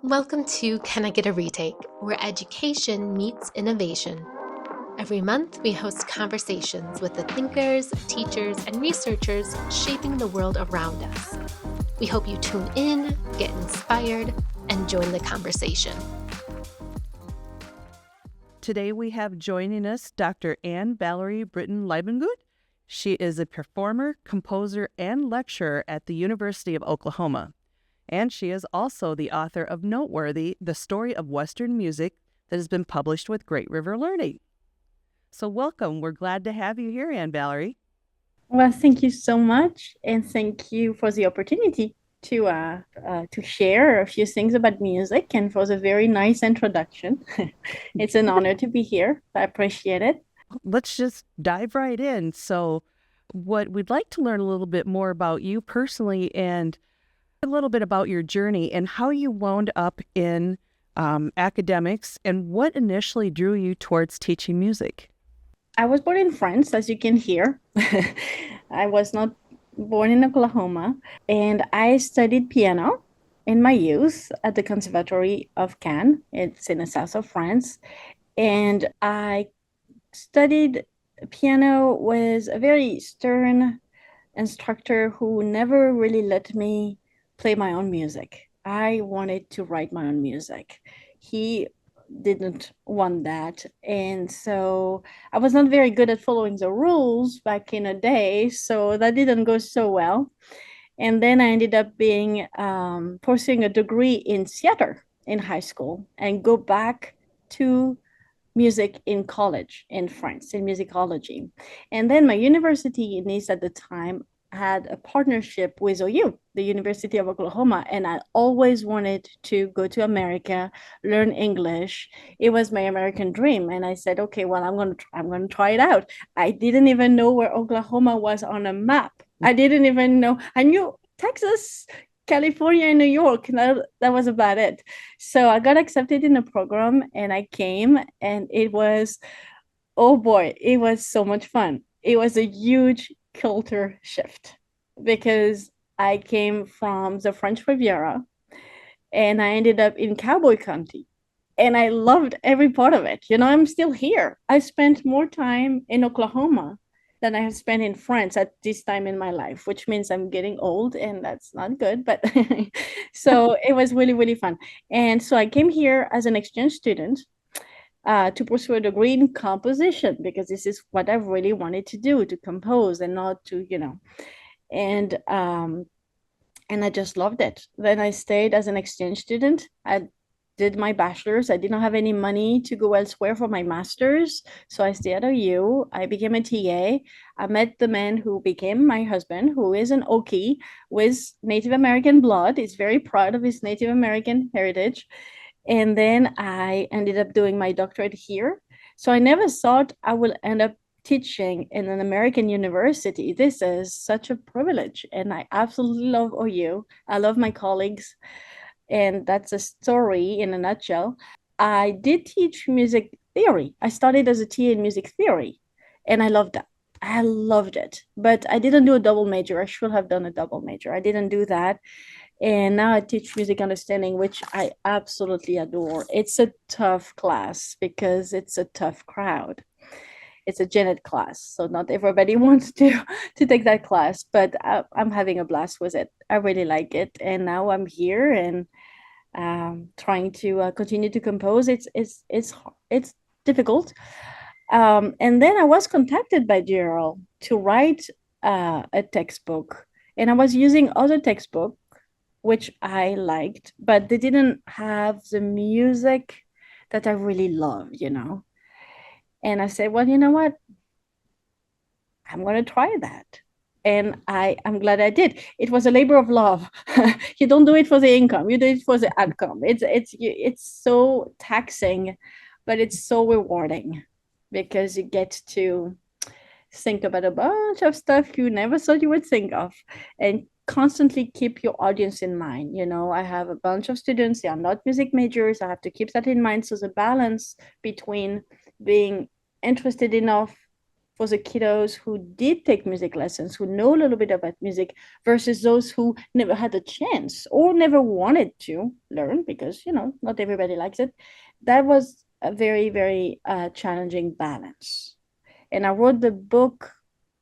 Welcome to Can I Get a Retake, where education meets innovation. Every month, we host conversations with the thinkers, teachers, and researchers shaping the world around us. We hope you tune in, get inspired, and join the conversation. Today we have joining us Dr. Anne-Valerie Brittan-Leibundgut. She is a performer, composer, and lecturer at the University of Oklahoma. And she is also the author of Noteworthy, The Story of Western Music, that has been published with Great River Learning. So welcome. We're glad to have you here, Anne-Valerie. Well, thank you so much, and thank you for the opportunity to share a few things about music and for the very nice introduction. It's an honor to be here. I appreciate it. Let's just dive right in. So what we'd like to learn a little bit more about you personally and a little bit about your journey and how you wound up in academics and what initially drew you towards teaching music. I was born in France, as you can hear. I was not born in Oklahoma, and I studied piano in my youth at the Conservatory of Cannes. It's in the south of France. And I studied piano with a very stern instructor who never really let me play my own music. I wanted to write my own music. He didn't want that. And so I was not very good at following the rules back in the day. So that didn't go so well. And then I ended up being pursuing a degree in theater in high school and go back to music in college in France in musicology. And then my university in Nice at the time had a partnership with OU, the University of Oklahoma, and I always wanted to go to America, learn English. It was my American dream, and I said, okay, well, I'm going to try it out. I didn't even know where Oklahoma was on a map. I didn't even know. I knew Texas, California, and New York. That was about it. So I got accepted in the program, and I came, and it was, oh boy, it was so much fun. It was a huge culture shift because I came from the French Riviera and I ended up in cowboy country. And I loved every part of it. You know, I'm still here. I spent more time in Oklahoma than I have spent in France at this time in my life, which means I'm getting old and that's not good. But so it was really, really fun. And so I came here as an exchange student to pursue a degree in composition because this is what I really wanted to do, to compose and not to, and and I just loved it. Then I stayed as an exchange student. I did my bachelor's. I did not have any money to go elsewhere for my master's. So I stayed at OU. I became a TA. I met the man who became my husband, who is an Okie with Native American blood. He's very proud of his Native American heritage. And then I ended up doing my doctorate here. So I never thought I would end up teaching in an American university. This is such a privilege. And I absolutely love OU. I love my colleagues. And that's a story in a nutshell. I did teach music theory. I started as a TA in music theory, and I loved that. I loved it, but I didn't do a double major. I should have done a double major. I didn't do that. And now I teach music understanding, which I absolutely adore. It's a tough class because it's a tough crowd. It's a gen ed class, so not everybody wants to take that class, but I'm having a blast with it. I really like it, and now I'm here and trying to continue to compose. It's difficult. And then I was contacted by Gerald to write a textbook, and I was using other textbook which I liked, but they didn't have the music that I really love. And I said, well, you know what? I'm going to try that. And I'm glad I did. It was a labor of love. You don't do it for the income. You do it for the outcome. It's so taxing, but it's so rewarding because you get to think about a bunch of stuff you never thought you would think of and constantly keep your audience in mind. I have a bunch of students, they are not music majors. I have to keep that in mind. So the balance between being interested enough for the kiddos who did take music lessons, who know a little bit about music, versus those who never had a chance or never wanted to learn because, not everybody likes it. That was a very, very challenging balance. And I wrote the book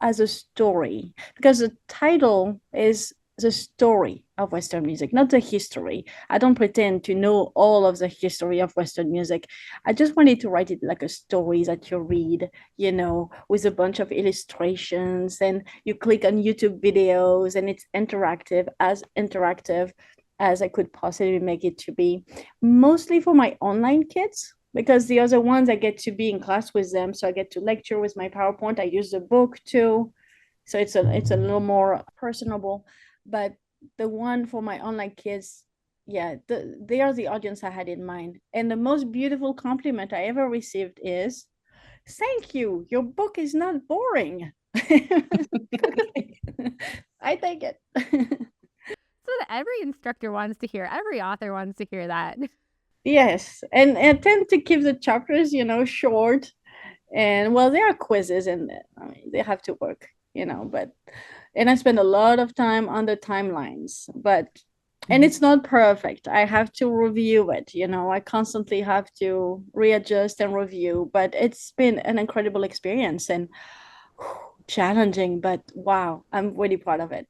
as a story because the title is the story of Western music, not the history. I don't pretend to know all of the history of Western music. I just wanted to write it like a story that you read, with a bunch of illustrations, and you click on YouTube videos, and it's interactive as I could possibly make it to be, mostly for my online kids, because the other ones I get to be in class with them. So I get to lecture with my PowerPoint. I use the book too. So it's a little more personable. But the one for my online kids, yeah, they are the audience I had in mind. And the most beautiful compliment I ever received is, "Thank you. Your book is not boring." I take it. So that every instructor wants to hear, every author wants to hear that. Yes, and I tend to keep the chapters, short. And well, there are quizzes, and I mean, they have to work, and I spend a lot of time on the timelines, and it's not perfect. I have to review it, I constantly have to readjust and review, but it's been an incredible experience and challenging, but wow, I'm really proud of it.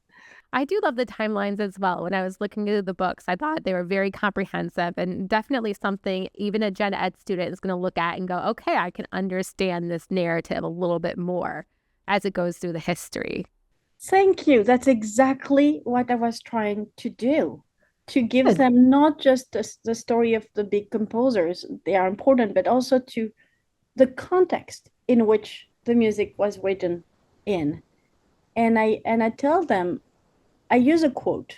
I do love the timelines as well. When I was looking through the books, I thought they were very comprehensive and definitely something even a gen ed student is going to look at and go, okay, I can understand this narrative a little bit more as it goes through the history. Thank you. That's exactly what I was trying to do, to give Good. them not just the story of the big composers, they are important, but also to the context in which the music was written in. And I tell them, I use a quote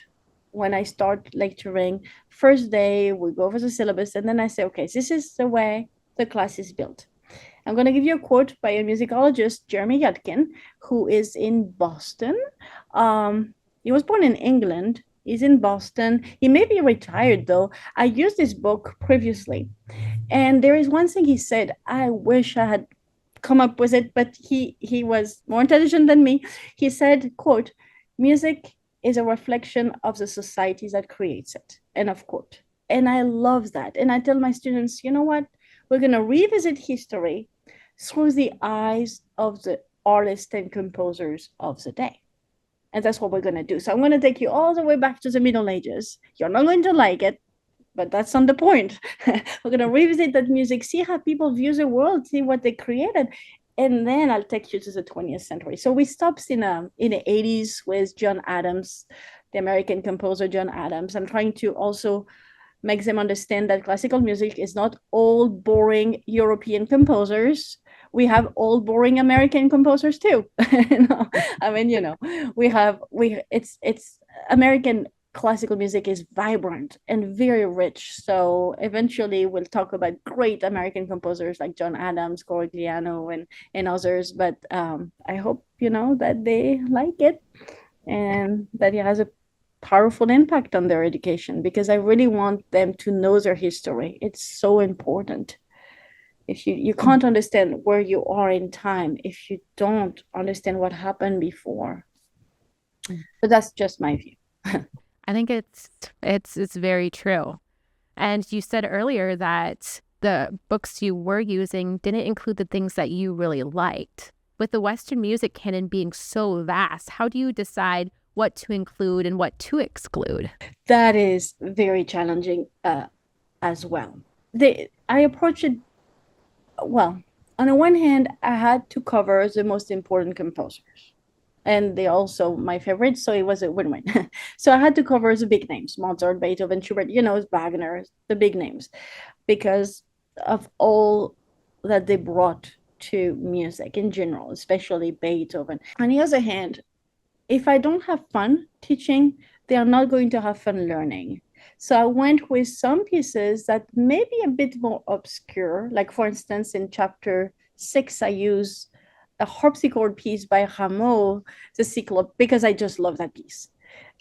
when I start lecturing. First day, we go over the syllabus, and then I say, okay, this is the way the class is built. I'm going to give you a quote by a musicologist, Jeremy Yudkin, who is in Boston. He was born in England. He's in Boston. He may be retired, though. I used his book previously. And there is one thing he said, I wish I had come up with it, but he was more intelligent than me. He said, quote, "Music is a reflection of the society that creates it," end of quote. And I love that. And I tell my students, you know what? We're going to revisit history through the eyes of the artists and composers of the day. And that's what we're going to do. So I'm going to take you all the way back to the Middle Ages. You're not going to like it, but that's not the point. We're going to revisit that music, see how people view the world, see what they created. And then I'll take you to the 20th century. So we stopped in the 80s with John Adams, the American composer John Adams. I'm trying to also make them understand that classical music is not all boring European composers. We have all boring American composers too. I mean, it's American classical music is vibrant and very rich. So eventually we'll talk about great American composers like John Adams, Corigliano, and others. But I hope, that they like it and that it has a powerful impact on their education, because I really want them to know their history. It's so important. If you can't understand where you are in time if you don't understand what happened before. But that's just my view. I think it's very true. And you said earlier that the books you were using didn't include the things that you really liked. With the Western music canon being so vast, how do you decide what to include and what to exclude? That is very challenging as well. I approach it, well, on the one hand, I had to cover the most important composers. And they also my favorites, so it was a win-win. So I had to cover the big names, Mozart, Beethoven, Schubert, Wagner, the big names, because of all that they brought to music in general, especially Beethoven. On the other hand, if I don't have fun teaching, they are not going to have fun learning. So I went with some pieces that may be a bit more obscure. Like, for instance, in chapter 6, I use a harpsichord piece by Rameau, the Cyclope, because I just love that piece.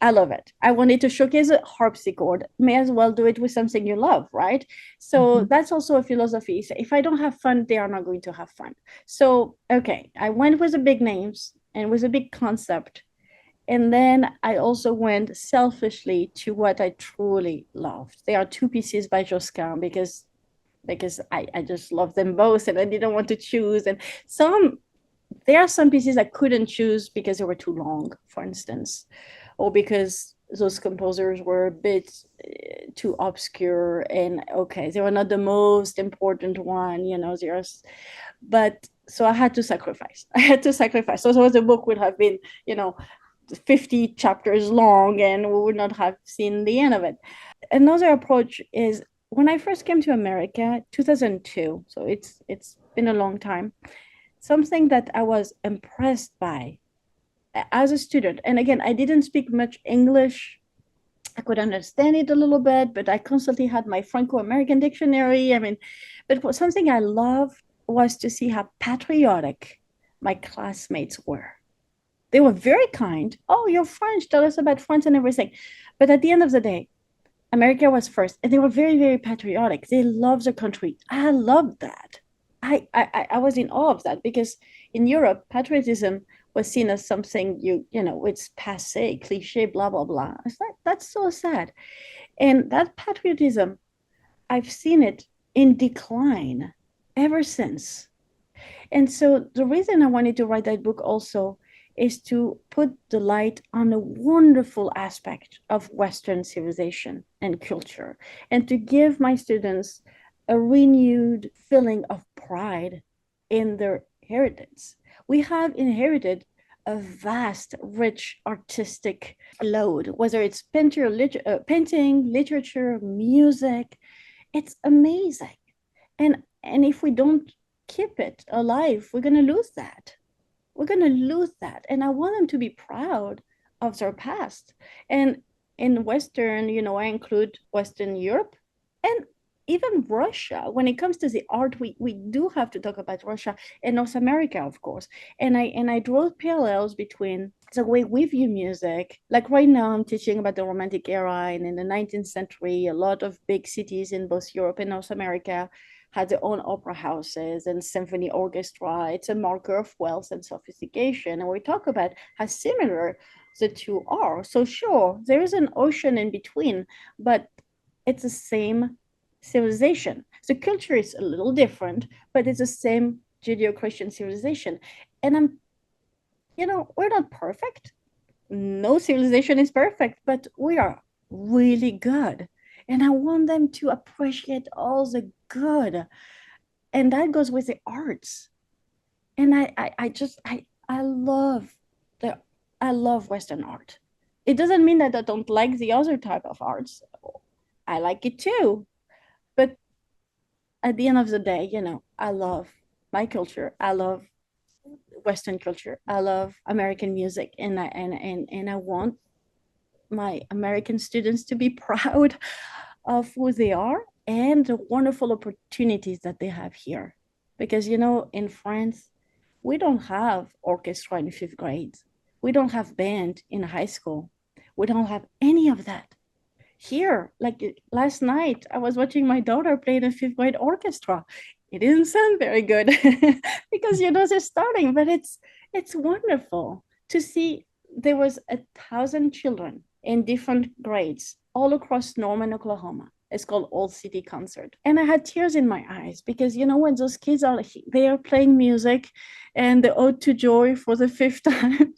I love it. I wanted to showcase a harpsichord. May as well do it with something you love, right? So that's also a philosophy. So if I don't have fun, they are not going to have fun. So, okay, I went with the big names and with a big concept. And then I also went selfishly to what I truly loved. There are two pieces by Josquin because I just love them both and I didn't want to choose. And there are some pieces I couldn't choose because they were too long, for instance, or because those composers were a bit too obscure and okay, they were not the most important one, but so I had to sacrifice. So the book would have been, 50 chapters long and we would not have seen the end of it. Another approach is when I first came to America, 2002, so it's been a long time, something that I was impressed by as a student. And again, I didn't speak much English. I could understand it a little bit, but I constantly had my Franco-American dictionary. But something I loved was to see how patriotic my classmates were. They were very kind. Oh, you're French. Tell us about France and everything. But at the end of the day, America was first, and they were very, very patriotic. They loved the country. I loved that. I was in awe of that because in Europe, patriotism was seen as something it's passé, cliche, blah, blah, blah. It's like, that's so sad. And that patriotism, I've seen it in decline ever since. And so the reason I wanted to write that book also is to put the light on a wonderful aspect of Western civilization and culture, and to give my students a renewed feeling of pride in their heritage. We have inherited a vast, rich artistic load, whether it's painting, literature, music. It's amazing. And if we don't keep it alive, we're going to lose that. We're going to lose that. And I want them to be proud of their past. And in Western, I include Western Europe and even Russia. When it comes to the art, we do have to talk about Russia and North America, of course. And I draw parallels between the way we view music. Like right now, I'm teaching about the Romantic era. And in the 19th century, a lot of big cities in both Europe and North America had their own opera houses and symphony orchestra. It's a marker of wealth and sophistication. And we talk about how similar the two are. So sure, there is an ocean in between, but it's the same civilization. The culture is a little different, but it's the same Judeo-Christian civilization. And we're not perfect. No civilization is perfect, but we are really good. And I want them to appreciate all the good. And that goes with the arts. And I love Western art. It doesn't mean that I don't like the other type of arts. I like it too. But at the end of the day, I love my culture. I love Western culture. I love American music. And I want my American students to be proud of who they are and the wonderful opportunities that they have here. Because, in France, we don't have orchestra in 5th grade. We don't have band in high school. We don't have any of that. Here, like last night, I was watching my daughter play in a 5th grade orchestra. It didn't sound very good because, they're starting, but it's wonderful to see. There was 1,000 children in different grades all across Norman, Oklahoma. It's called Old City Concert. And I had tears in my eyes because, when those kids they are playing music and the Ode to Joy for the 5th time,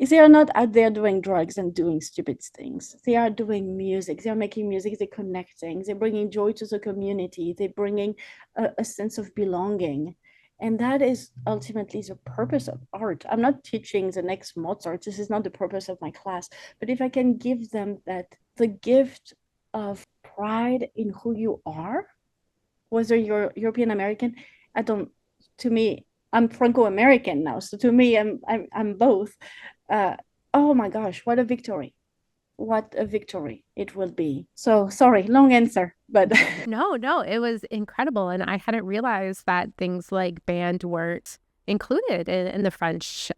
they are not out there doing drugs and doing stupid things. They are doing music. They are making music. They're connecting. They're bringing joy to the community. They're bringing a sense of belonging. And that is ultimately the purpose of art. I'm not teaching the next Mozart. This is not the purpose of my class. But if I can give them the gift of pride in who you are, whether you're European American, to me, I'm Franco-American now. So to me, I'm both. Oh my gosh, what a victory. What a victory it will be. So sorry, long answer, but No, it was incredible. And I hadn't realized that things like band weren't included in the French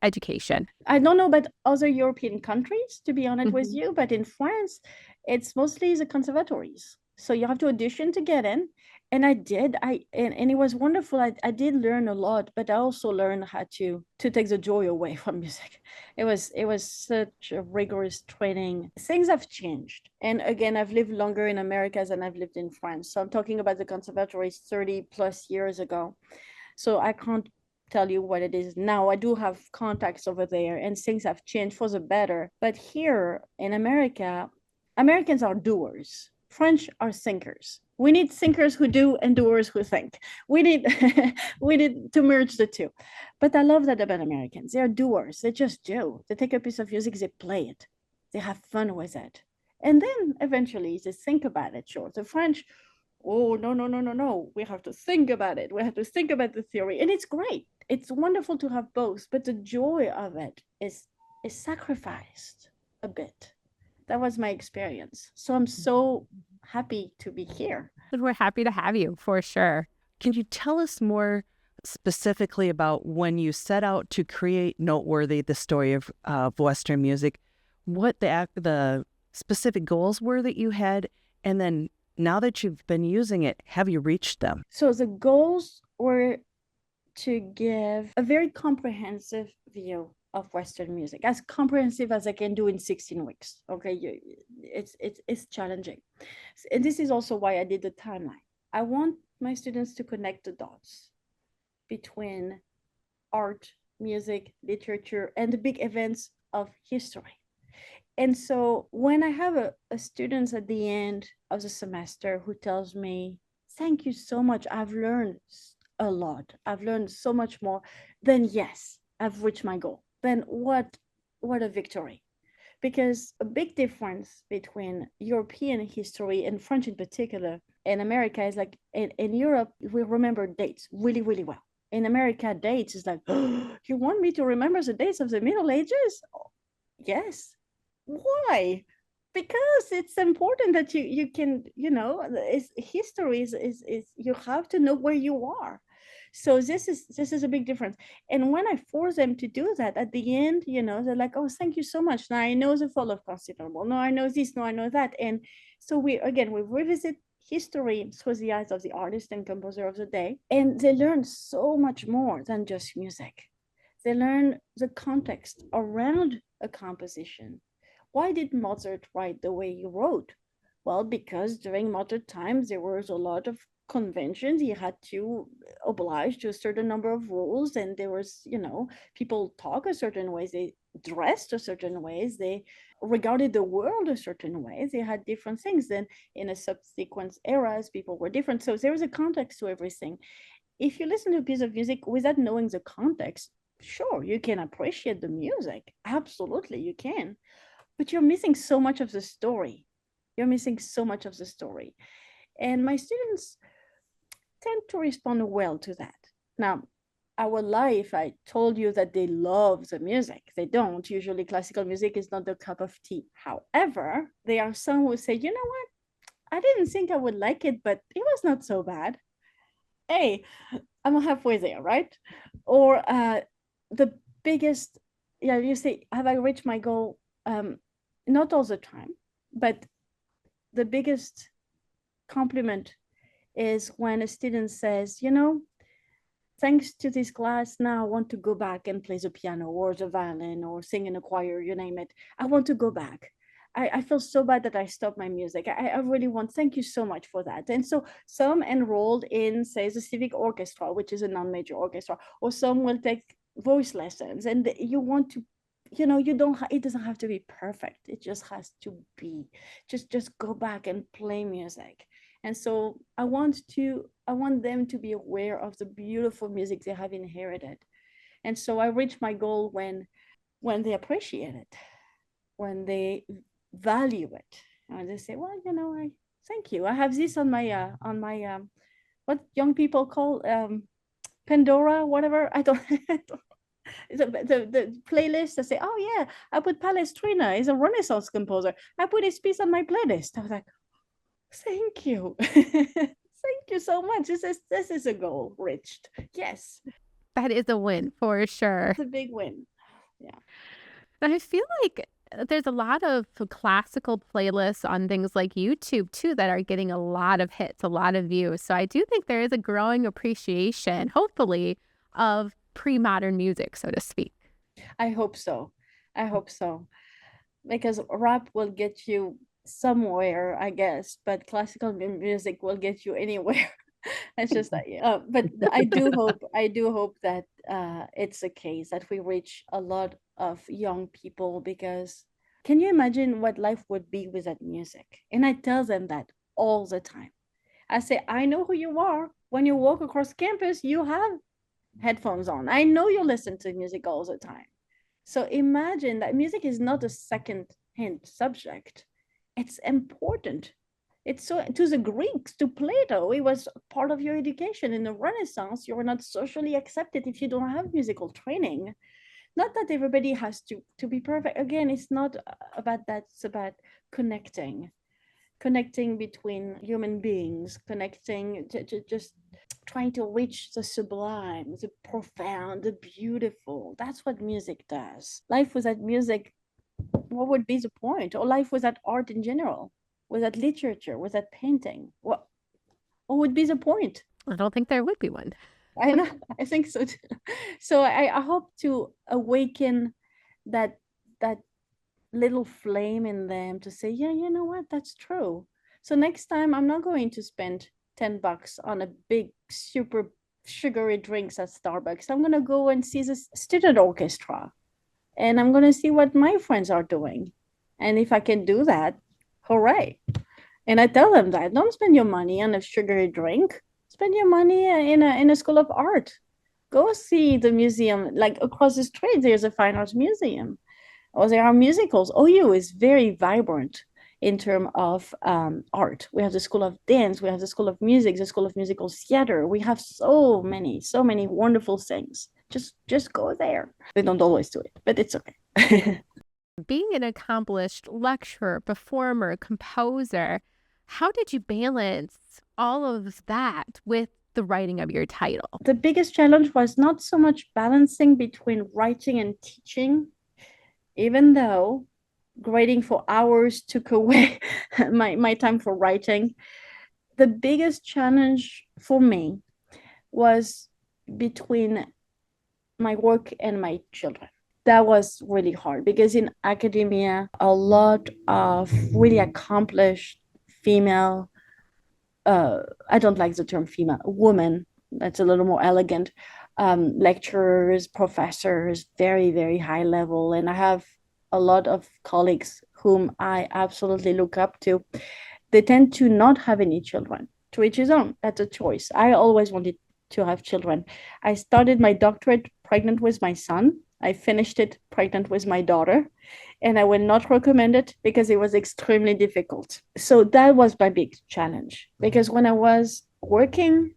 education? I don't know about other European countries, to be honest with you, but in France, it's mostly the conservatories. So you have to audition to get in. And I did. And it was wonderful. I did learn a lot, but I also learned how to take the joy away from music. It was such a rigorous training. Things have changed. And again, I've lived longer in America than I've lived in France. So I'm talking about the conservatories 30 plus years ago. So I can't tell you what it is now. I do have contacts over there and things have changed for the better. But here in America, Americans are doers. French are thinkers. We need thinkers who do and doers who think. We need we need to merge the two. But I love that about Americans. They're doers. They just do. They take a piece of music, they play it. They have fun with it. And then eventually they think about it. Sure. The French, oh, no, no, no, no, no. We have to think about it. We have to think about the theory. And it's great. It's wonderful to have both, but the joy of it is sacrificed a bit. That was my experience. So I'm so happy to be here. We're happy to have you for sure. Can you tell us more specifically about when you set out to create Noteworthy, the story of Western music, what the specific goals were that you had, and then now that you've been using it, have you reached them? So the goals were to give a very comprehensive view of Western music, as comprehensive as I can do in 16 weeks. Okay, it's challenging. And this is also why I did the timeline. I want my students to connect the dots between art, music, literature, and the big events of history. And so when I have a student at the end of the semester who tells me, thank you so much, I've learned a lot, I've learned so much more, then yes, I've reached my goal. Then what a victory. Because a big difference between European history and French in particular, in America is like, in Europe, we remember dates really, really well. In America, dates is like, oh, you want me to remember the dates of the Middle Ages? Yes. Why? Because it's important that you can, history is you have to know where you are. So this is a big difference. And when I force them to do that at the end, they're like, oh, thank you so much. Now I know the fall of Constantinople. No, I know this. No, I know that. And so we revisit history through the eyes of the artist and composer of the day. And they learn so much more than just music. They learn the context around a composition. Why did Mozart write the way he wrote? Well, because during Mozart times, there was a lot of conventions. He had to oblige to a certain number of rules, and there was, people talk a certain ways, they dressed a certain ways, they regarded the world a certain ways, they had different things. Then in a subsequent eras, people were different. So there was a context to everything. If you listen to a piece of music without knowing the context, sure, you can appreciate the music. Absolutely, you can. But you're missing so much of the story. You're missing so much of the story. And my students tend to respond well to that. Now, I would lie if I told you that they love the music. They don't. Usually classical music is not their cup of tea. However, there are some who say, you know what? I didn't think I would like it, but it was not so bad. Hey, I'm halfway there, right? Or the biggest, you say, have I reached my goal? Not all the time, but the biggest compliment is when a student says, thanks to this class, now I want to go back and play the piano or the violin or sing in a choir, you name it. I want to go back. I feel so bad that I stopped my music. I really want, thank you so much for that. And so some enrolled in, say, the civic orchestra, which is a non-major orchestra, or some will take voice lessons. And you want to, it doesn't have to be perfect. It just has to be, just go back and play music. And so I want them to be aware of the beautiful music they have inherited. And so I reach my goal when they appreciate it, when they value it, and they say, well, I thank you. I have this on my what young people call Pandora, whatever. I don't the playlist. I say, oh yeah, I put Palestrina. He's a Renaissance composer. I put his piece on my playlist. I was like, thank you. Thank you so much. This is a goal reached. Yes. That is a win for sure. It's a big win. And I feel like there's a lot of classical playlists on things like YouTube too that are getting a lot of hits, a lot of views. So I do think there is a growing appreciation, hopefully, of pre-modern music, so to speak. I hope so. I hope so. Because rap will get you somewhere, I guess, but classical music will get you anywhere. It's just like, but I do hope that it's the case that we reach a lot of young people, because can you imagine what life would be without music? And I tell them that all the time. I say, I know who you are. When you walk across campus, you have headphones on. I know you listen to music all the time. So imagine that music is not a second-hand subject. It's important. It's so, to the Greeks, to Plato, it was part of your education. In the Renaissance, you were not socially accepted if you don't have musical training. Not that everybody has to be perfect. Again, it's not about that. It's about connecting between human beings, connecting, just trying to reach the sublime, the profound, the beautiful. That's what music does. Life without music, what would be the point? Or life without art in general, without literature, without painting? What would be the point? I don't think there would be one. I know, I think so too. So I hope to awaken that little flame in them to say, yeah, you know what, that's true. So next time I'm not going to spend $10 on a big super sugary drinks at Starbucks. I'm going to go and see the student orchestra, and I'm going to see what my friends are doing. And if I can do that, hooray. And I tell them that don't spend your money on a sugary drink, spend your money in a school of art. Go see the museum, like across the street there's a fine arts museum, or there are musicals. OU is very vibrant in terms of art. We have the School of Dance, we have the School of Music, the School of Musical Theater. We have so many wonderful things. Just go there. They don't always do it, but it's okay. Being an accomplished lecturer, performer, composer, how did you balance all of that with the writing of your title? The biggest challenge was not so much balancing between writing and teaching, even though grading for hours took away my time for writing. The biggest challenge for me was between my work and my children. That was really hard, because in academia, a lot of really accomplished female, I don't like the term female, woman, that's a little more elegant, lecturers, professors, very, very high level. And I have a lot of colleagues whom I absolutely look up to. They tend to not have any children. To each his own. That's a choice. I always wanted to have children. I started my doctorate pregnant with my son. I finished it pregnant with my daughter. And I will not recommend it because it was extremely difficult. So that was my big challenge. Because when I was working,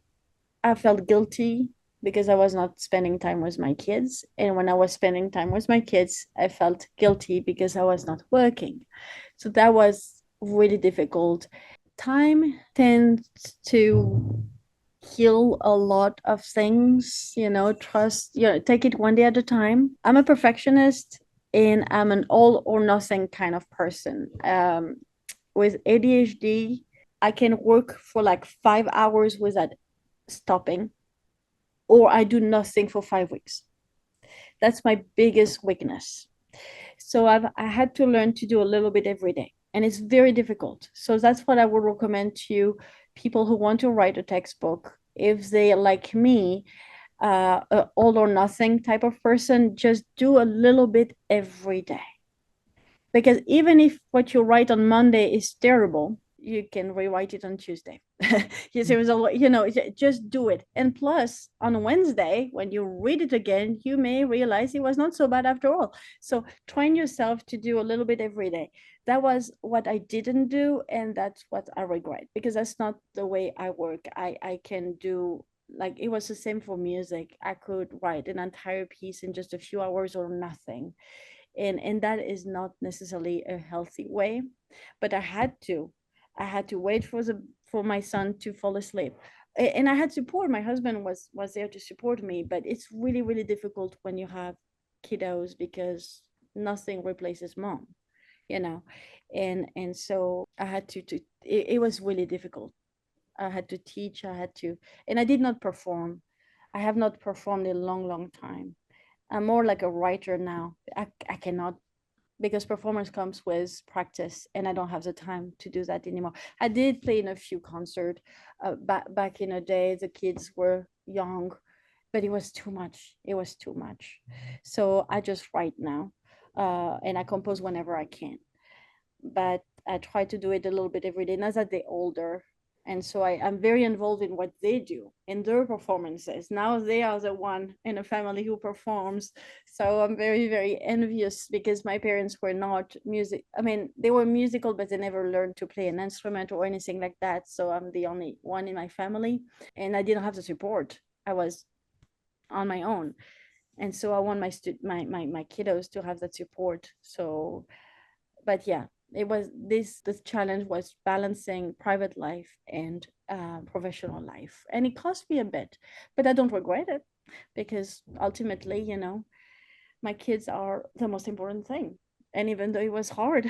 I felt guilty because I was not spending time with my kids. And when I was spending time with my kids, I felt guilty because I was not working. So that was really difficult. Time tends to heal a lot of things, trust, take it one day at a time. I'm a perfectionist and I'm an all or nothing kind of person. With ADHD, I can work for like 5 hours without stopping, or I do nothing for 5 weeks. That's my biggest weakness. So I had to learn to do a little bit every day, and it's very difficult. So that's what I would recommend to people who want to write a textbook. If they, like me, all or nothing type of person, just do a little bit every day. Because even if what you write on Monday is terrible, you can rewrite it on Tuesday. Just do it. And plus, on Wednesday, when you read it again, you may realize it was not so bad after all. So train yourself to do a little bit every day. That was what I didn't do, and that's what I regret, because that's not the way I work. I can do, like, it was the same for music. I could write an entire piece in just a few hours or nothing. And that is not necessarily a healthy way, but I had to wait for my son to fall asleep, and I had support. My husband was there to support me, but it's really, really difficult when you have kiddos because nothing replaces mom, you know. And so I had to it was really difficult. I had to teach, I had to, and I did not perform. I have not performed in a long, long time. I'm more like a writer now. I cannot, because performance comes with practice, and I don't have the time to do that anymore. I did play in a few concerts back in the day. The kids were young, but it was too much. It was too much. So I just write now, and I compose whenever I can. But I try to do it a little bit every day. Now that they're older, and so I'm very involved in what they do in their performances. Now they are the one in a family who performs. So I'm very, very envious, because my parents were not music. I mean, they were musical, but they never learned to play an instrument or anything like that. So I'm the only one in my family, and I didn't have the support. I was on my own. And so I want my kiddos to have that support. So, but yeah, it was this challenge was balancing private life and professional life, and it cost me a bit, but I don't regret it, because ultimately, my kids are the most important thing. And even though it was hard,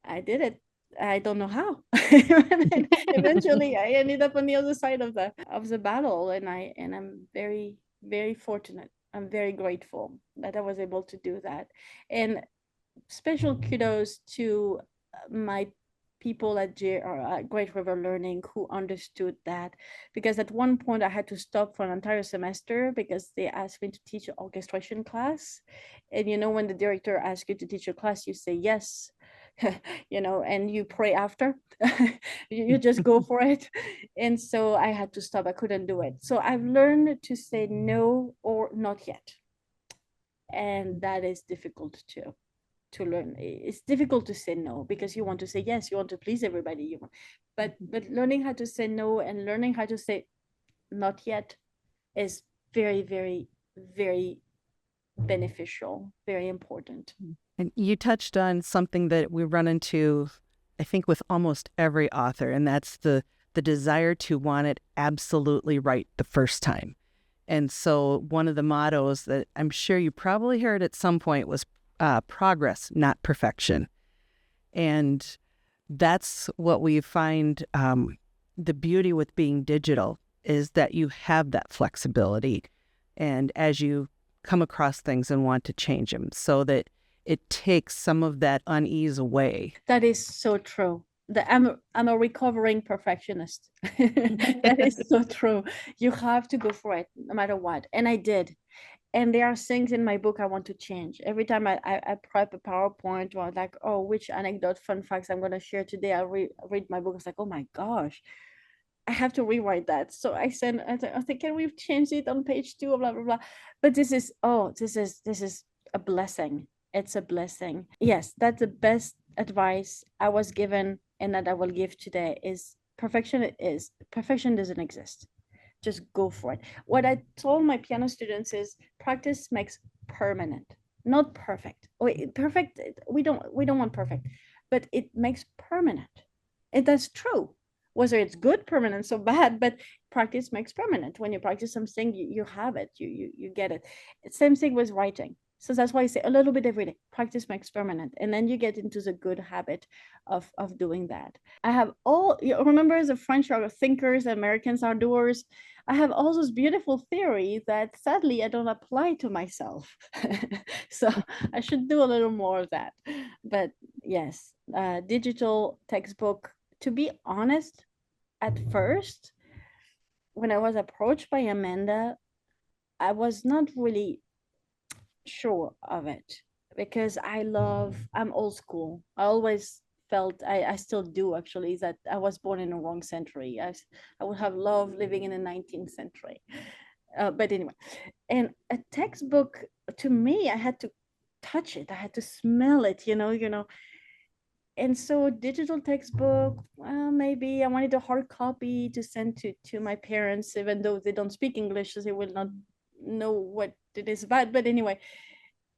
I did it. I don't know how. And eventually I ended up on the other side of the battle, and I'm very, very fortunate. I'm very grateful that I was able to do that. And special kudos to my people at Great River Learning who understood that, because at one point I had to stop for an entire semester because they asked me to teach an orchestration class. And when the director asks you to teach a class, you say yes, and you pray after. You just go for it. And so I had to stop. I couldn't do it. So I've learned to say no or not yet. And that is difficult too, to learn. It's difficult to say no because you want to say yes, you want to please everybody, but learning how to say no and learning how to say not yet is very, very, very beneficial, very important. And you touched on something that we run into, I think, with almost every author, and that's the desire to want it absolutely right the first time. And so one of the mottos that I'm sure you probably heard at some point was progress, not perfection. And that's what we find the beauty with being digital is that you have that flexibility. And as you come across things and want to change them, so that it takes some of that unease away. That is so true. I'm a recovering perfectionist. That is so true. You have to go for it no matter what. And I did. And there are things in my book I want to change. Every time I prep a PowerPoint or like, oh, which anecdote, fun facts I'm going to share today, I read my book. It's like, oh my gosh, I have to rewrite that. So I said, can we change it on page 2 or blah, blah, blah. But this is a blessing. It's a blessing. Yes, that's the best advice I was given and that I will give today is perfection doesn't exist. Just go for it. What I told my piano students is practice makes permanent, not perfect. Perfect, we don't want perfect, but it makes permanent. And that's true. Whether it's good, permanent, so bad, but practice makes permanent. When you practice something, you have it, you get it. Same thing with writing. So that's why I say a little bit every day. Practice makes permanent. And then you get into the good habit of doing that. I have remember the French are thinkers, Americans are doers. I have all those beautiful theories that sadly I don't apply to myself. So I should do a little more of that. But yes, digital textbook, to be honest, at first, when I was approached by Amanda, I was not really sure of it because I'm old school. I always felt, I still do actually, that I was born in the wrong century. I would have loved living in the 19th century. But anyway, and a textbook, to me, I had to touch it. I had to smell it, you know. And so digital textbook, well, maybe I wanted a hard copy to send to my parents, even though they don't speak English, so they will not know what it is about. But anyway,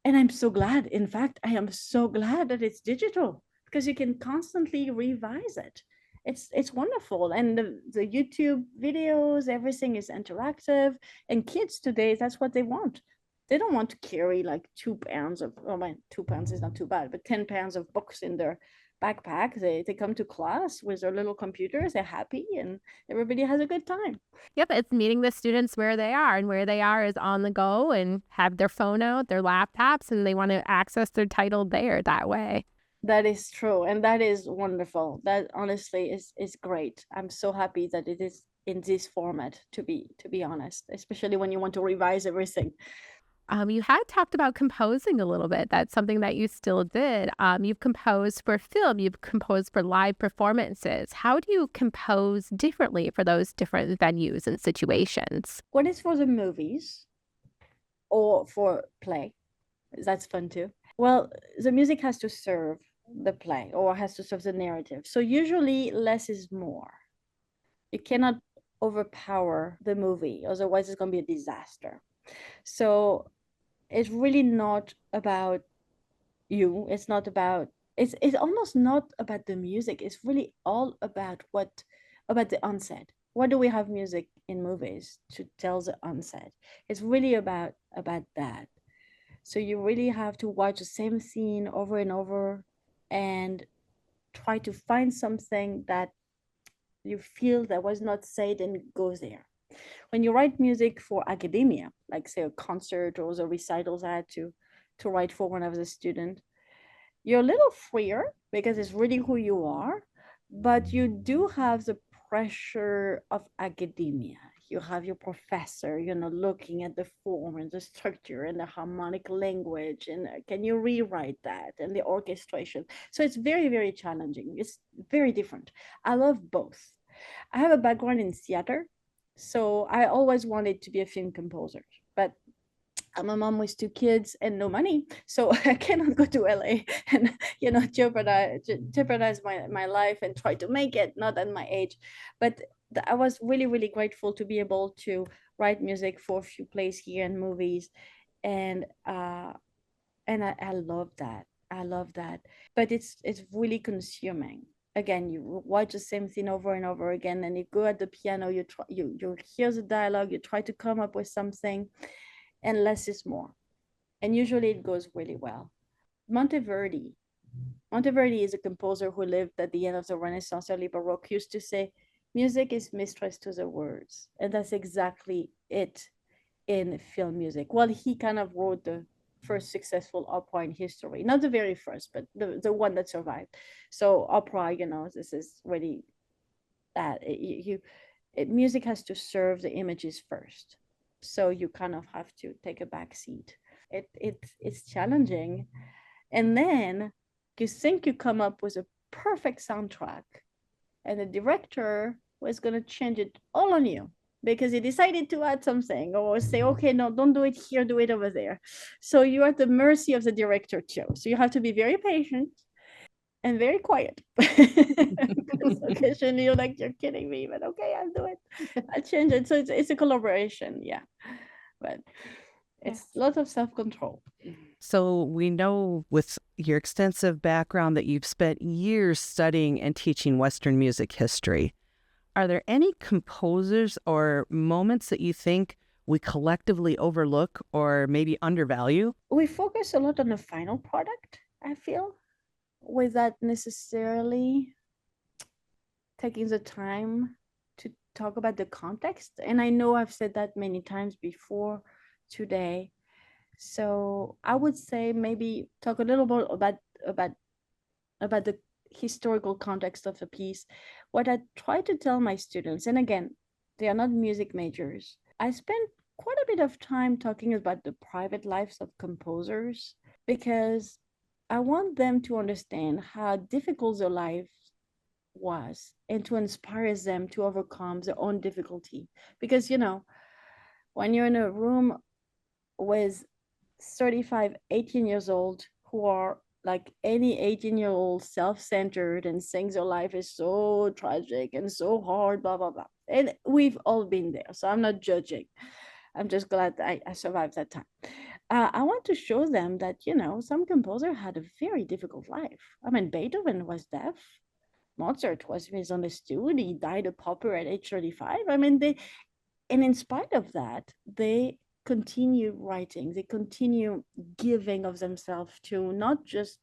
and I'm so glad. In fact, I am so glad that it's digital because you can constantly revise it. It's wonderful. And the YouTube videos, everything is interactive. And kids today, that's what they want. They don't want to carry like 2 pounds of, oh my, 2 pounds is not too bad, but 10 pounds of books in their backpack. They come to class with their little computers, they're happy, and everybody has a good time. Yep, it's meeting the students where they are, and where they are is on the go and have their phone out, their laptops, and they want to access their title there that way. That is true, and that is wonderful. That honestly is great. I'm so happy that it is in this format, to be honest, especially when you want to revise everything. You had talked about composing a little bit. That's something that you still did. You've composed for film, you've composed for live performances. How do you compose differently for those different venues and situations? When it's for the movies or for play, that's fun too. Well, the music has to serve the play or has to serve the narrative. So usually less is more. You cannot overpower the movie, otherwise it's going to be a disaster. So it's really not about you. It's not about, it's almost not about the music. It's really all about about the unsaid. Why do we have music in movies? To tell the unsaid. It's really about that. So you really have to watch the same scene over and over and try to find something that you feel that was not said and goes there. When you write music for academia, like say a concert or the recitals I had to write for when I was a student, you're a little freer because it's really who you are, but you do have the pressure of academia. You have your professor, looking at the form and the structure and the harmonic language, and can you rewrite that, and the orchestration. So it's very, very challenging. It's very different. I love both. I have a background in theater, so I always wanted to be a film composer, but I'm a mom with 2 kids and no money, so I cannot go to LA and jeopardize my life and try to make it. Not at my age, but I was really, really grateful to be able to write music for a few plays here and movies, and I love that. I love that, but it's really consuming. Again, you watch the same thing over and over again, and you go at the piano, you hear the dialogue, you try to come up with something, and less is more. And usually it goes really well. Monteverdi is a composer who lived at the end of the Renaissance, early Baroque, used to say, music is mistress to the words. And that's exactly it in film music. Well, he kind of wrote the first successful opera in history. Not the very first, but the one that survived. So opera, this is really that. Music has to serve the images first. So you kind of have to take a back seat. It's challenging. And then you think you come up with a perfect soundtrack, and the director was going to change it all on you because he decided to add something or say, okay, no, don't do it here, do it over there. So you're at the mercy of the director too. So you have to be very patient and very quiet. Occasionally you're like, you're kidding me, but okay, I'll do it. I'll change it. So it's a collaboration, yeah. But it's a lot of self-control. So we know with your extensive background that you've spent years studying and teaching Western music history. Are there any composers or moments that you think we collectively overlook or maybe undervalue? We focus a lot on the final product, I feel, without necessarily taking the time to talk about the context. And I know I've said that many times before today. So I would say maybe talk a little bit about the historical context of the piece. What I try to tell my students, and again, they are not music majors, I spend quite a bit of time talking about the private lives of composers because I want them to understand how difficult their life was and to inspire them to overcome their own difficulty. Because, when you're in a room with 35, 18 years old who are like any 18-year-old self-centered and saying their life is so tragic and so hard, blah, blah, blah. And we've all been there. So I'm not judging. I'm just glad that I survived that time. I want to show them that, some composer had a very difficult life. I mean, Beethoven was deaf. Mozart was misunderstood. He died a pauper at age 35. I mean, and in spite of that, they continue writing, they continue giving of themselves to not just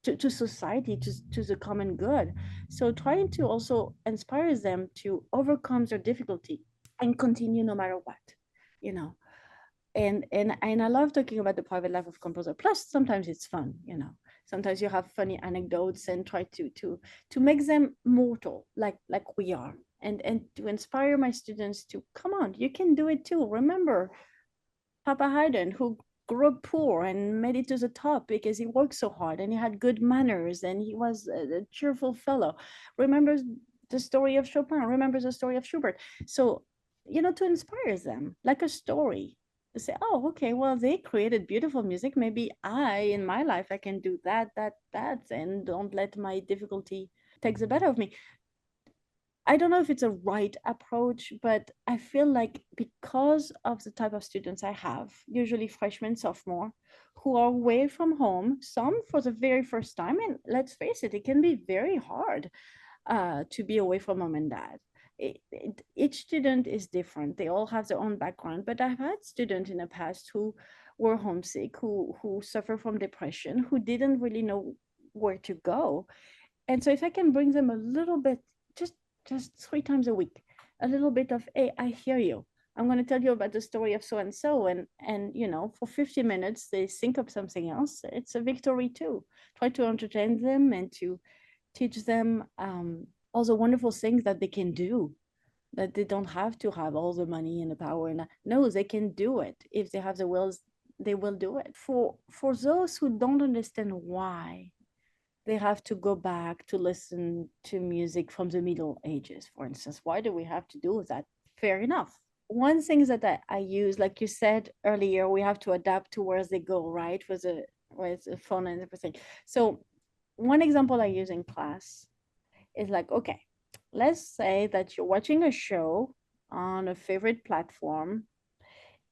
to society, to the common good. So trying to also inspire them to overcome their difficulty and continue no matter what, you know. And I love talking about the private life of composer. Plus, sometimes it's fun, you know. Sometimes you have funny anecdotes and try to make them mortal, like we are, and to inspire my students to come on, you can do it too. Remember Papa Haydn, who grew up poor and made it to the top because he worked so hard and he had good manners and he was a cheerful fellow. Remember the story of Chopin. Remember the story of Schubert. So, you know, to inspire them, like a story. To say, oh, okay, well, they created beautiful music. Maybe in my life, I can do that, and don't let my difficulty take the better of me. I don't know if it's a right approach, but I feel like because of the type of students I have, usually freshmen, sophomore, who are away from home, some for the very first time, and let's face it, it can be very hard to be away from mom and dad. Each student is different. They all have their own background, but I've had students in the past who were homesick, who suffer from depression, who didn't really know where to go. And so if I can bring them a little bit, just 3 times a week, a little bit of, hey, I hear you. I'm going to tell you about the story of so and so, and you know, for 50 minutes they think of something else. It's a victory too. Try to entertain them and to teach them all the wonderful things that they can do. That they don't have to have all the money and the power, and no, they can do it if they have the wills. They will do it. For those who don't understand why they have to go back to listen to music from the Middle Ages, for instance. Why do we have to do that? Fair enough. One thing that I use, like you said earlier, we have to adapt to where they go, right? With the phone and everything. So one example I use in class is like, okay, let's say that you're watching a show on a favorite platform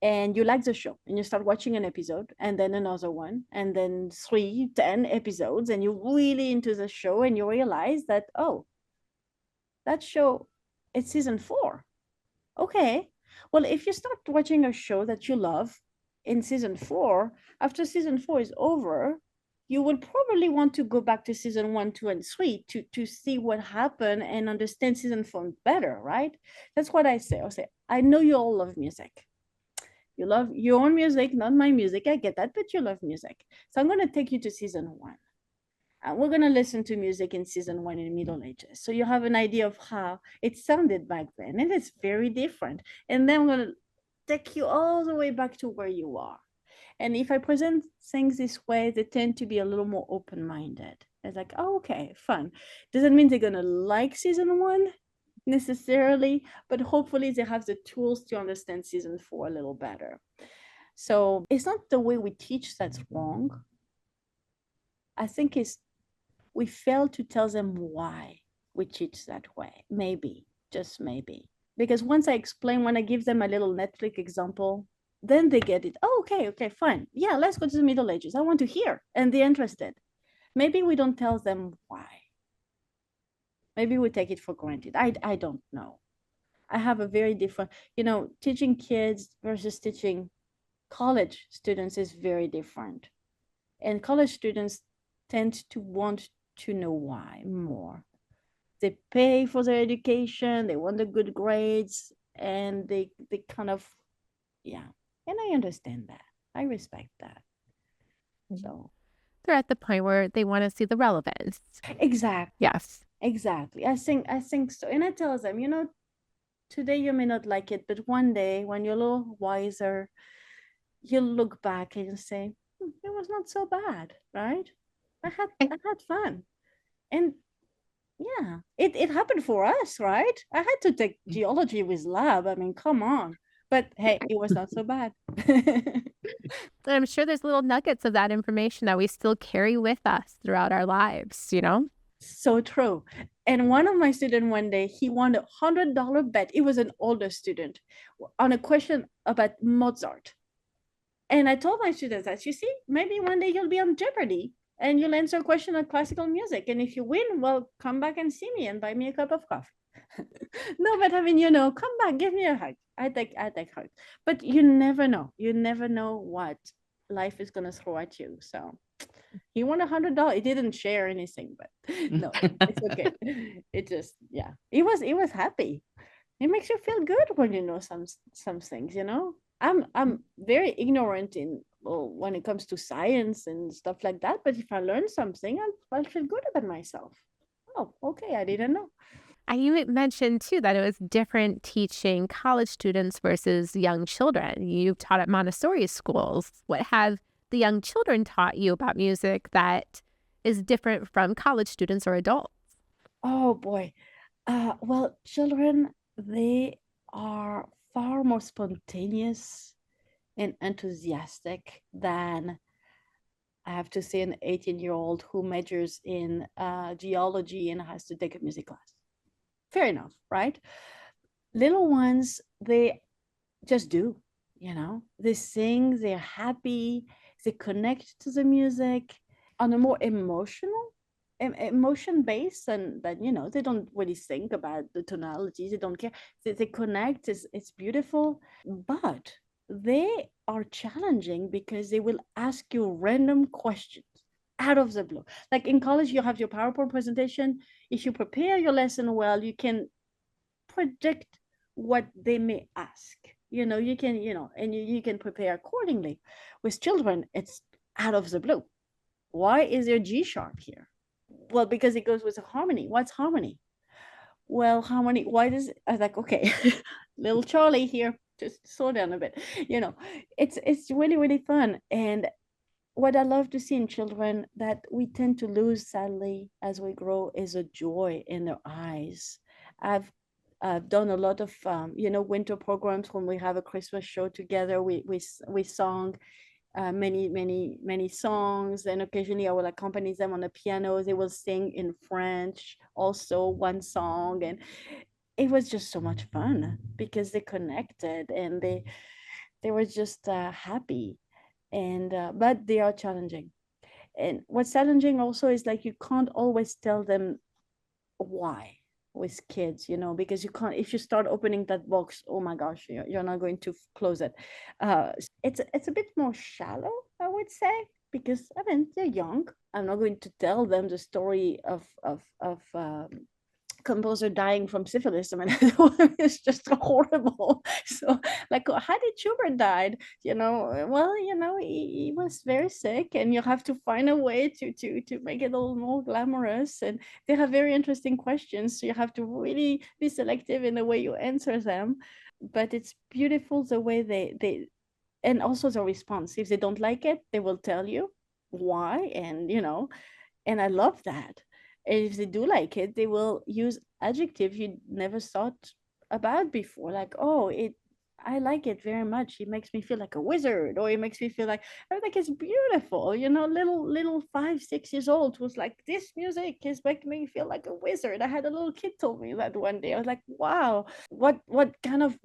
and you like the show and you start watching an episode and then another one and then 10 episodes and you're really into the show and you realize that, oh, that show, it's season 4. Okay, well, if you start watching a show that you love in season 4, after season 4 is over, you will probably want to go back to season 1, 2, and 3 to see what happened and understand season 4 better, right? That's what I say. I know you all love music. You love your own music, not my music. I get that, but you love music. So I'm going to take you to season 1. And we're going to listen to music in season 1 in the Middle Ages. So you have an idea of how it sounded back then. And it's very different. And then I'm going to take you all the way back to where you are. And if I present things this way, they tend to be a little more open-minded. It's like, oh, okay, fun. Doesn't mean they're going to like season 1 necessarily, but hopefully they have the tools to understand season 4 a little better. So it's not the way we teach that's wrong. I think it's we fail to tell them why we teach that way. Maybe, just maybe. Because once I explain, when I give them a little Netflix example, then they get it. Oh, okay, fine. Yeah, let's go to the Middle Ages. I want to hear. And they're interested. Maybe we don't tell them why. Maybe we take it for granted. I don't know. I have a very different, teaching kids versus teaching college students is very different. And college students tend to want to know why more. They pay for their education, they want the good grades, and they kind of, yeah. And I understand that. I respect that. So they're at the point where they want to see the relevance. Exactly. Yes. Exactly. I think so. And I tell them, today you may not like it, but one day when you're a little wiser, you'll look back and say, it was not so bad, right? I had fun. And yeah, it happened for us, right? I had to take geology with lab. I mean, come on. But hey, it was not so bad. And I'm sure there's little nuggets of that information that we still carry with us throughout our lives, So true. And one of my students one day, he won $100 bet. It was an older student on a question about Mozart. And I told my students that, you see, maybe one day you'll be on Jeopardy and you'll answer a question on classical music. And if you win, well, come back and see me and buy me a cup of coffee. No, but I mean, you know, come back, give me a hug. I take hugs. But you never know. You never know what life is gonna throw at you. So he won $100. He didn't share anything, but no, it's okay. It just, yeah. He was happy. It makes you feel good when you know some things, you know. I'm very ignorant in, well, when it comes to science and stuff like that. But if I learn something, I'll feel good about myself. Oh, okay, I didn't know. And you mentioned too that it was different teaching college students versus young children. You've taught at Montessori schools. What have the young children taught you about music that is different from college students or adults? Oh boy. Well, children, they are far more spontaneous and enthusiastic than, I have to say, an 18-year-old who majors in geology and has to take a music class. Fair enough, right? Little ones, they just do, you know, they sing, they're happy, they connect to the music on a more emotion based, and that, you know, they don't really think about the tonalities, they don't care, they connect, it's beautiful. But they are challenging because they will ask you random questions out of the blue. Like in college, you have your PowerPoint presentation. If you prepare your lesson well, you can predict what they may ask. You know, you can, you know, and you can prepare accordingly. With children, it's out of the blue. Why is there G sharp here? Well, because it goes with a harmony. What's harmony? Well, harmony, why does it? I was like, okay, little Charlie here, just slow down a bit. You know, it's really, really fun. And what I love to see in children that we tend to lose sadly as we grow is a joy in their eyes. I've done a lot of you know, winter programs when we have a Christmas show together. We sung many songs, and occasionally I will accompany them on the piano. They will sing in French also one song, and it was just so much fun because they connected and they were just happy. And but they are challenging. And what's challenging also is like you can't always tell them why with kids, you know, because you can't, if you start opening that box, oh my gosh, you're not going to close it. It's a bit more shallow, I would say, because I mean, they're young. I'm not going to tell them the story of composer dying from syphilis. I mean, it's just horrible. So, like, how did Schubert died? You know, well, you know, he was very sick, and you have to find a way to make it a little more glamorous. And they have very interesting questions, so you have to really be selective in the way you answer them. But it's beautiful the way they and also the response. If they don't like it, they will tell you why, and you know, and I love that. And if they do like it, they will use adjective you never thought about before, like, oh, it, I like it very much. It makes me feel like a wizard, or it makes me feel like, I think it's beautiful. You know, little 5, 6 years old was like, this music is making me feel like a wizard. I had a little kid told me that one day. I was like, wow, what kind of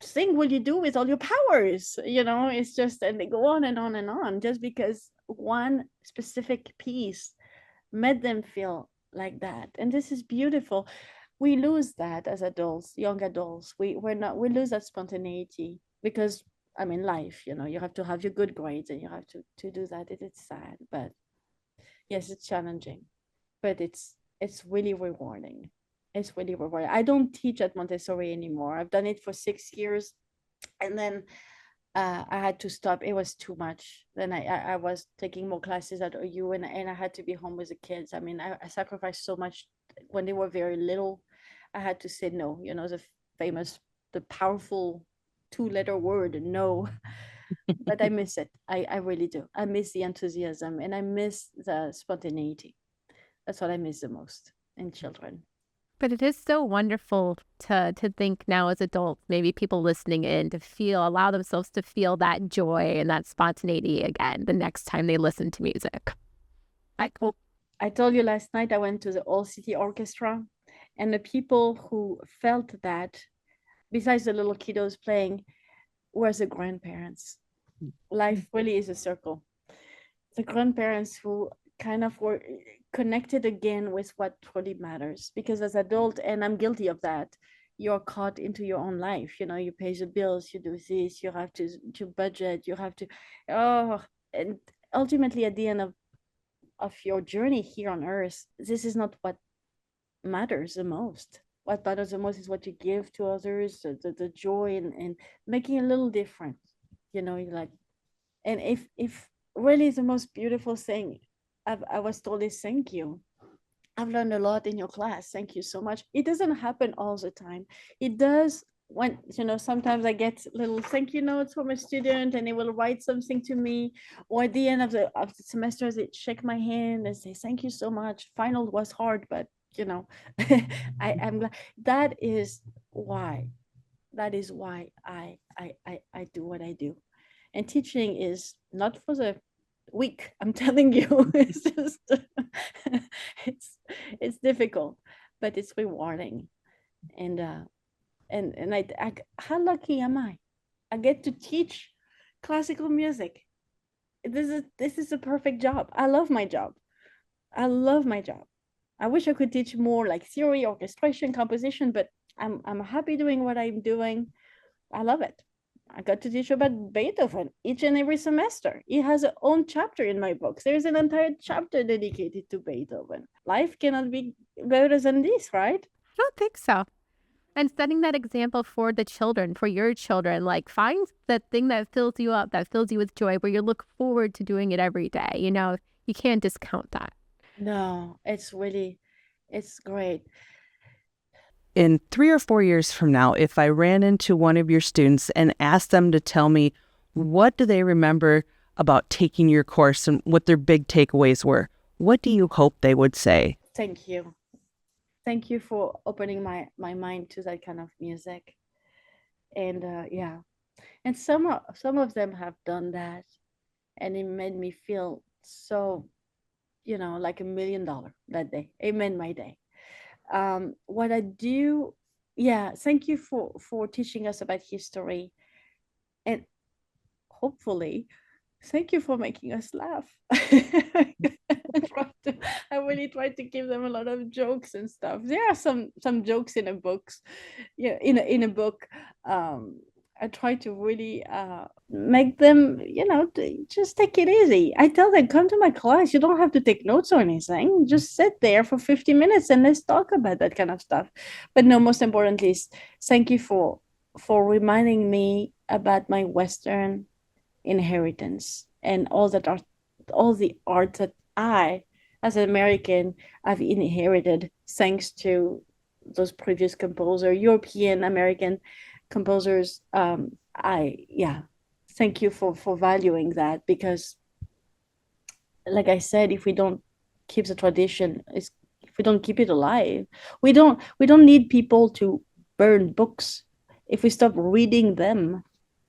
thing will you do with all your powers? You know, it's just, and they go on and on and on, just because one specific piece made them feel like that. And this is beautiful. We lose that as adults, young adults. We lose that spontaneity because, I mean, life, you know, you have to have your good grades and you have to do that. It's sad, but yes, it's challenging, but it's really rewarding. It's really rewarding. I don't teach at Montessori anymore. I've done it for 6 years, and then I had to stop. It was too much. Then I was taking more classes at OU, and I had to be home with the kids. I mean, I sacrificed so much when they were very little. I had to say no, you know, the powerful 2-letter word, no. But I miss it. I really do. I miss the enthusiasm, and I miss the spontaneity. That's what I miss the most in children. But it is so wonderful to think now as adults, maybe people listening in, to allow themselves to feel that joy and that spontaneity again the next time they listen to music. I told you last night I went to the All City Orchestra, and the people who felt that, besides the little kiddos playing, were the grandparents. Life really is a circle. The grandparents who kind of were connected again with what truly matters. Because as adult, and I'm guilty of that, you're caught into your own life. You pay the bills, you do this, you have to budget, you have to, oh, and ultimately at the end of your journey here on earth, this is not what matters the most. What matters the most is what you give to others, the joy and making a little difference. You're like, and if really the most beautiful thing I was told is thank you. I've learned a lot in your class. Thank you so much. It doesn't happen all the time. It does when, sometimes I get little thank you notes from a student and they will write something to me, or at the end of the semester, they shake my hand and say, thank you so much. Final was hard, but I'm glad. That is why I do what I do. And teaching is not for the weak. I'm telling you, it's just it's difficult, but it's rewarding. And I how lucky am I? I get to teach classical music. This is a perfect job. I love my job. I love my job. I wish I could teach more like theory, orchestration, composition, but I'm happy doing what I'm doing. I love it. I got to teach about Beethoven each and every semester. He has a own chapter in my books. There's an entire chapter dedicated to Beethoven. Life cannot be better than this, right? I don't think so. And setting that example for the children, for your children, like find that thing that fills you up, that fills you with joy, where you look forward to doing it every day. You can't discount that. No, it's great. In 3 or 4 years from now, if I ran into one of your students and asked them to tell me what do they remember about taking your course and what their big takeaways were, what do you hope they would say? Thank you. Thank you for opening my mind to that kind of music. And yeah, and some of them have done that, and it made me feel so, like $1 million that day. It made my day. What I do, yeah, thank you for teaching us about history, and hopefully thank you for making us laugh. I really tried to give them a lot of jokes and stuff. There are some jokes in a books, yeah, in a book. I try to really make them, just take it easy. I tell them, come to my class. You don't have to take notes or anything. Just sit there for 50 minutes and let's talk about that kind of stuff. But no, most importantly, is thank you for reminding me about my Western inheritance and all the art that I, as an American, I've inherited thanks to those previous European American composers. Thank you for valuing that, because like I said, if we don't keep the tradition, if we don't keep it alive, we don't need people to burn books. If we stop reading them,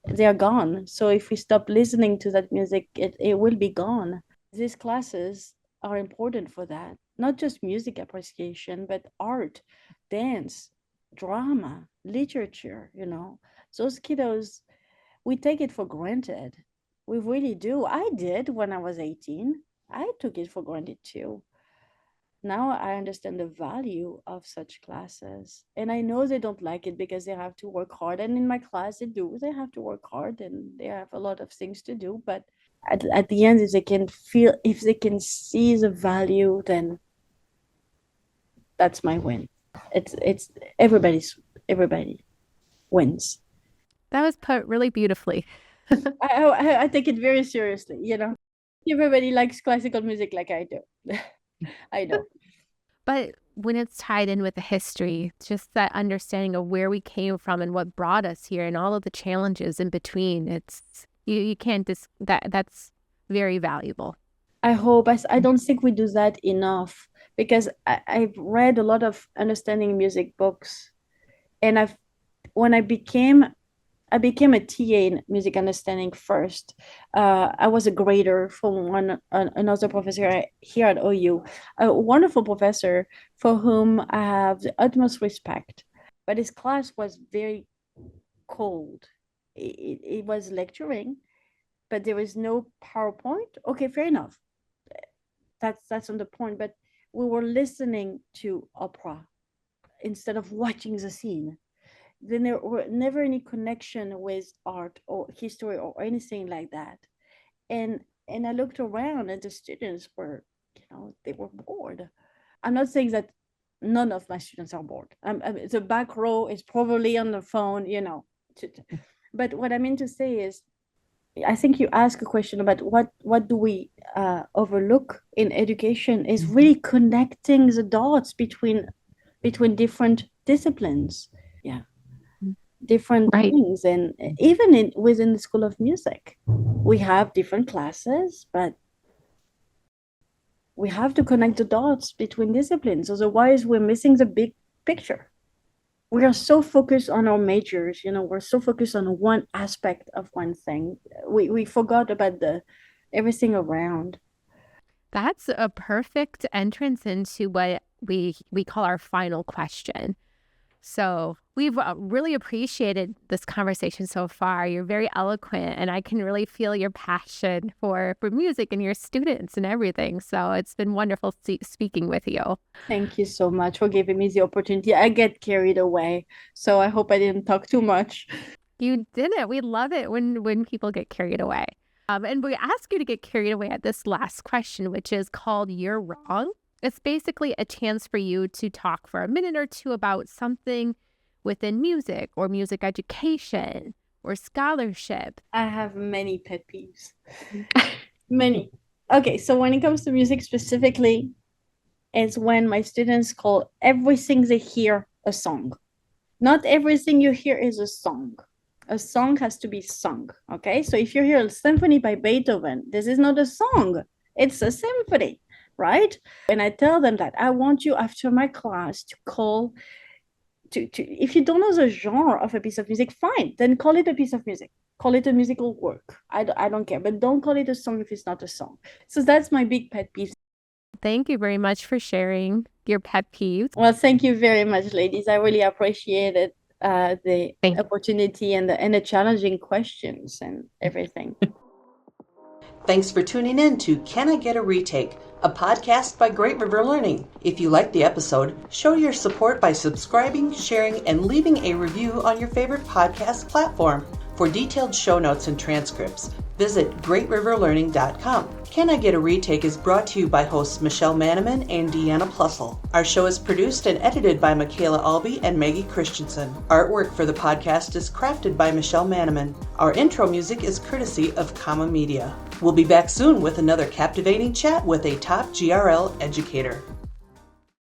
they are gone. So if we stop listening to that music, it will be gone. These classes are important for that. Not just music appreciation, but art, dance, drama, literature, Those kiddos, we take it for granted. We really do. I did when I was 18. I took it for granted too. Now I understand the value of such classes. And I know they don't like it because they have to work hard. And in my class, they have to work hard and they have a lot of things to do. But at the end, if they can see the value, then that's my win. It's everybody wins. That was put really beautifully. I take it very seriously, Everybody likes classical music like I do. I know. But when it's tied in with the history, just that understanding of where we came from and what brought us here and all of the challenges in between, it's you can't that's very valuable. I hope. I don't think we do that enough, because I've read a lot of understanding music books, and when I became a TA in music understanding first. I was a grader for another professor here at OU, a wonderful professor for whom I have the utmost respect. But his class was very cold. It was lecturing, but there was no PowerPoint. Okay, fair enough. that's on the point. But we were listening to opera instead of watching the scene. Then there were never any connection with art or history or anything like that. And I looked around, and the students were, they were bored. I'm not saying that none of my students are bored. The back row is probably on the phone, But what I mean to say is, I think you asked a question about what do we overlook in education is really connecting the dots between different disciplines. Yeah. Different things. And even within the School of Music, we have different classes, but we have to connect the dots between disciplines. Otherwise, we're missing the big picture. We are so focused on our majors, we're so focused on one aspect of one thing. We forgot about everything around. That's a perfect entrance into what we call our final question. So we've really appreciated this conversation so far. You're very eloquent, and I can really feel your passion for music and your students and everything. So it's been wonderful speaking with you. Thank you so much for giving me the opportunity. I get carried away, so I hope I didn't talk too much. You didn't. We love it when people get carried away. And we ask you to get carried away at this last question, which is called You're Wrong. It's basically a chance for you to talk for a minute or two about something within music or music education or scholarship. I have many pet peeves. Many. Okay, so when it comes to music specifically, it's when my students call everything they hear a song. Not everything you hear is a song. A song has to be sung, okay? So if you hear a symphony by Beethoven, this is not a song. It's a symphony. Right? And I tell them that I want you after my class to call to if you don't know the genre of a piece of music, fine, then call it a piece of music, call it a musical work. I don't care, but don't call it a song if it's not a song. So that's my big pet peeve. Thank you very much for sharing your pet peeves. Well, thank you very much, ladies. I really appreciated the opportunity and the challenging questions and everything. Thanks for tuning in to Can I Get a Retake, a podcast by Great River Learning. If you liked the episode, show your support by subscribing, sharing, and leaving a review on your favorite podcast platform. For detailed show notes and transcripts, visit greatriverlearning.com. Can I Get a Retake is brought to you by hosts Michelle Manneman and Deanna Plussel. Our show is produced and edited by Michaela Albee and Maggie Christensen. Artwork for the podcast is crafted by Michelle Manneman. Our intro music is courtesy of Comma Media. We'll be back soon with another captivating chat with a top GRL educator.